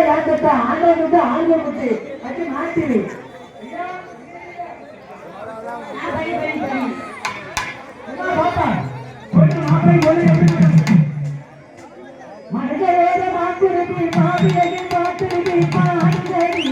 யாத்திரத்தை ஆண்டவனுக்கு ஆழ்வகுத்து அது மாற்றிடு மனிதரோட மாத்திருக்கி பாவியகி மாத்திருக்கி பாடுதடி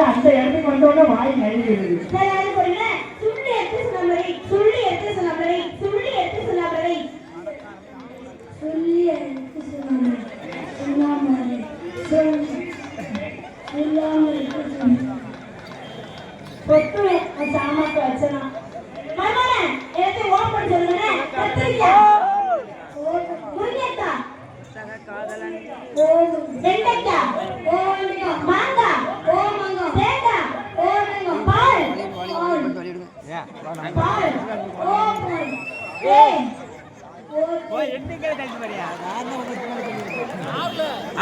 அந்த இடத்துக்கு வந்தோட வாய் நழுவிடுது. சுள்ளி எடுத்து சொன்னவரை சுள்ளி எடுத்து சொன்னவரை சுள்ளி எடுத்து சொன்னவரை சுள்ளி எடுத்து சொன்னவரை சொன்னாமரை பொத்துவே சாமாக்கு வச்சனா மர்மனே ஏதே ஓபன் சொல்லுங்க கத்திரிக்கா முருங்கக்கா காதலன் வெண்டைக்கா மாங்கா மாங்கா தேங்கா மாங்கா பால் பால் ஓய் எண்ணிக்கே தள்ளி வரியா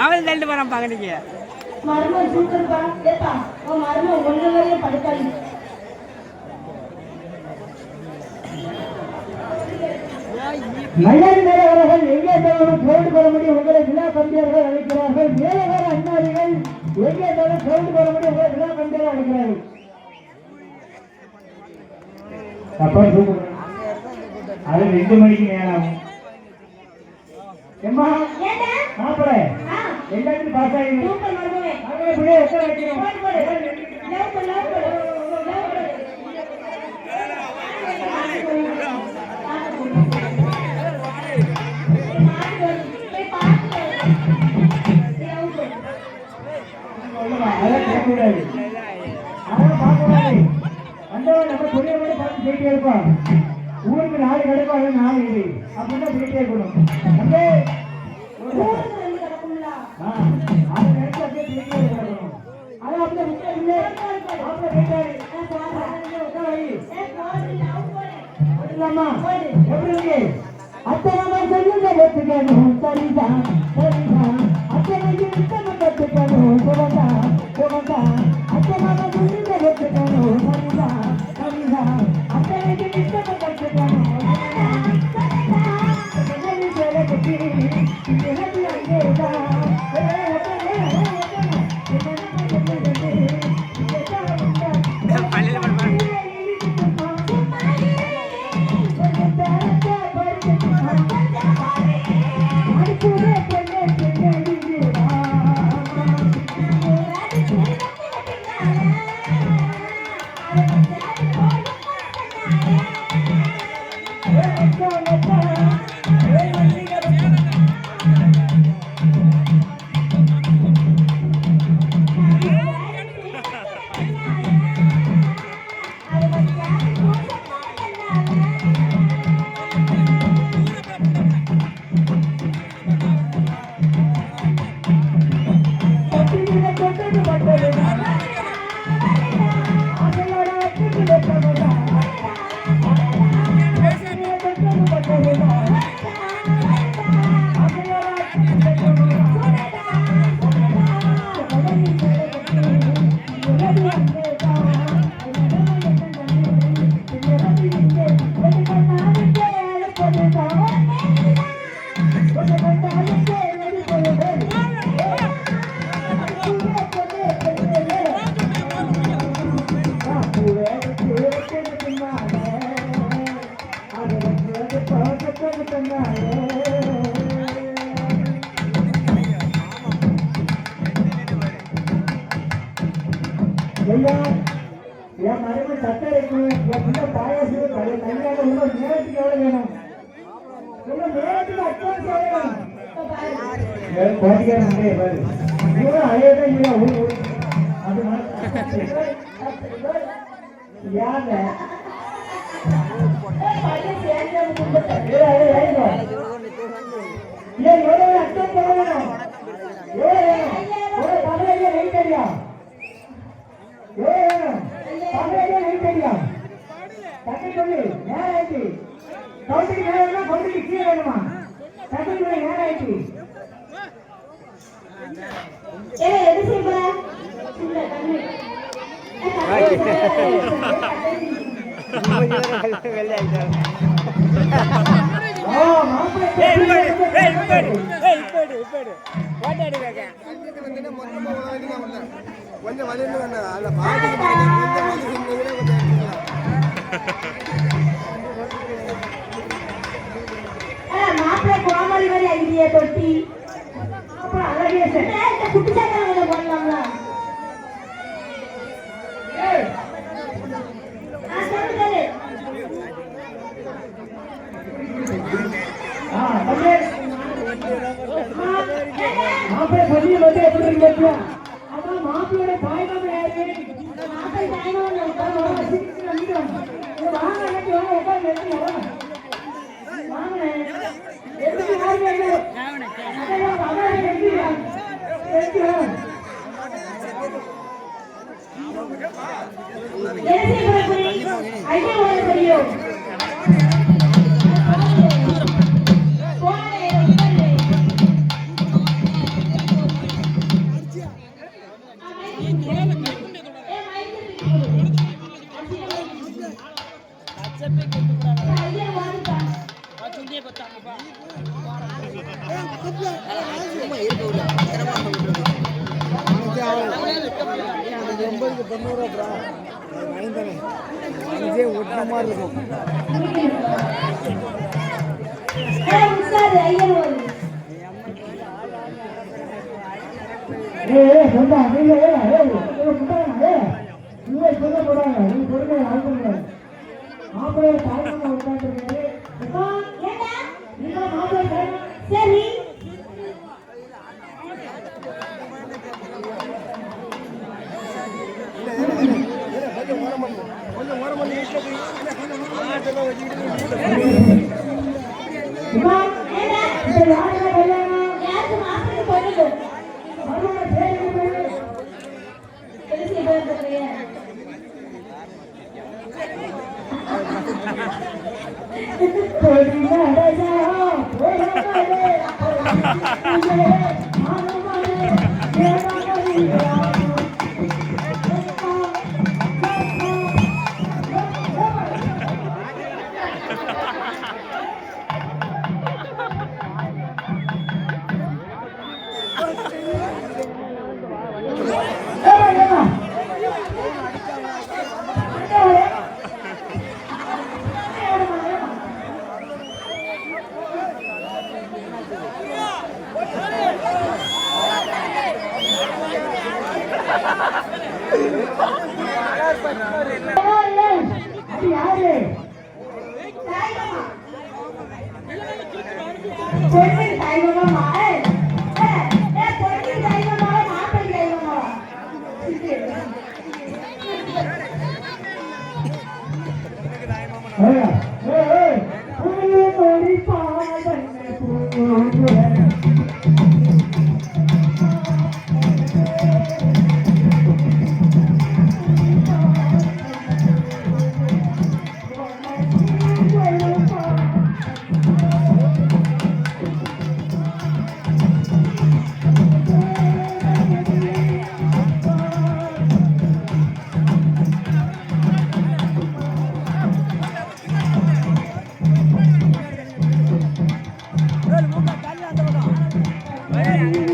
அவன் தள்ளி வரான் பாக்கறீங்க மர்ம சூப்பர் பா ஏப்பா ஓ மர்ம ஒண்ணு வரைய படுக்காதீங்க நயன் அவர்கள் எங்கே போனாலும் போட்டு வர முடியும் உங்களை விழா கம்பியர்கள் அழைக்கிறார்கள் மேலவர் அண்ணாதிகள் எங்கே இருந்தாலும் கிரவுண்ட் போற முடியும் இதெல்லாம் கண்டே அடிக்கிறாரு. அப்பா சூப்பர். அது 2 மணிக்கு நேரம். எம்மா மாப்பிள எல்லாத்தையும் பாஸ் ஆகி சூப்பர் மருமவே. அங்கே போய் உட்கார வைக்கணும். லவ் பண்ணு லவ் பண்ணு. ஊருக்கு 4 கிடைப்பாங்க 4 இது அப்படின்னா போயிட்டே இருக்கணும். அத்தனை சொல்லுங்க வெத்துக்கணும் சரிதான் சரிதான் அத்தனை கத்துக்கணும் சுகந்தான் சுகந்தான் அத்தனை சொல்லுங்க வெத்துக்கணும் சரிதான் சரிதான் அத்தனை கத்துக்கணும் என் மனைவி சட்டரைக்கு என் பிள்ளை பாயாசம் கல்யாணம் இன்னும் நேரத்துக்கு எவ்வளவு வேணும் இன்னும் நேரத்துக்கு அட்வான்ஸ் வேணும் கோட்டிக்காரன் பாரு இவரும் அழையதான் இல்லை அது யாரு எவ்வளவு அட்வான்ஸ் எவ்வளவு வேணும் எவ்வளவு வேணும் தமிழக வெயிட் தெரியா கீழே வேணுமா நேரம் ஆயிடுச்சு கொஞ்சம் வலி அதில் பாட்டு மாப்பிள்ளை கோமாளி மாதிரி ஐடியா தொட்டி அப்புறம் அழகிய குட்டி சாப்பிட போடலாங்களா மாப்பிள்ளை சொல்லி வந்து எப்படி இருக்கு அதான் மாப்பிள்ளையோட தாய்மாம யாரு மாப்பிள்ளை தாய்மாமன் இருக்க 9க்கு 90 ரூபா வாங்கிதானே இதே ஒட்டின மாதிரி இருக்கும். உட்காரு ஐயர் ஓடி சொந்தா நீங்க நீங்க சொல்ல போறாங்க நீ பொறுமை ஆகுங்க மாப்பிள்ளை தாய்மாமா உட்காந்துருக்காரு நீங்க மாப்பிள்ளை தாய்மா சரி கொஞ்சம் ஓரம் பண்ணி யாருக்கு மாப்பிள்ளை பொண்ணுக்கு தெரிஞ்சு போயிருக்கிறீங்க Hey!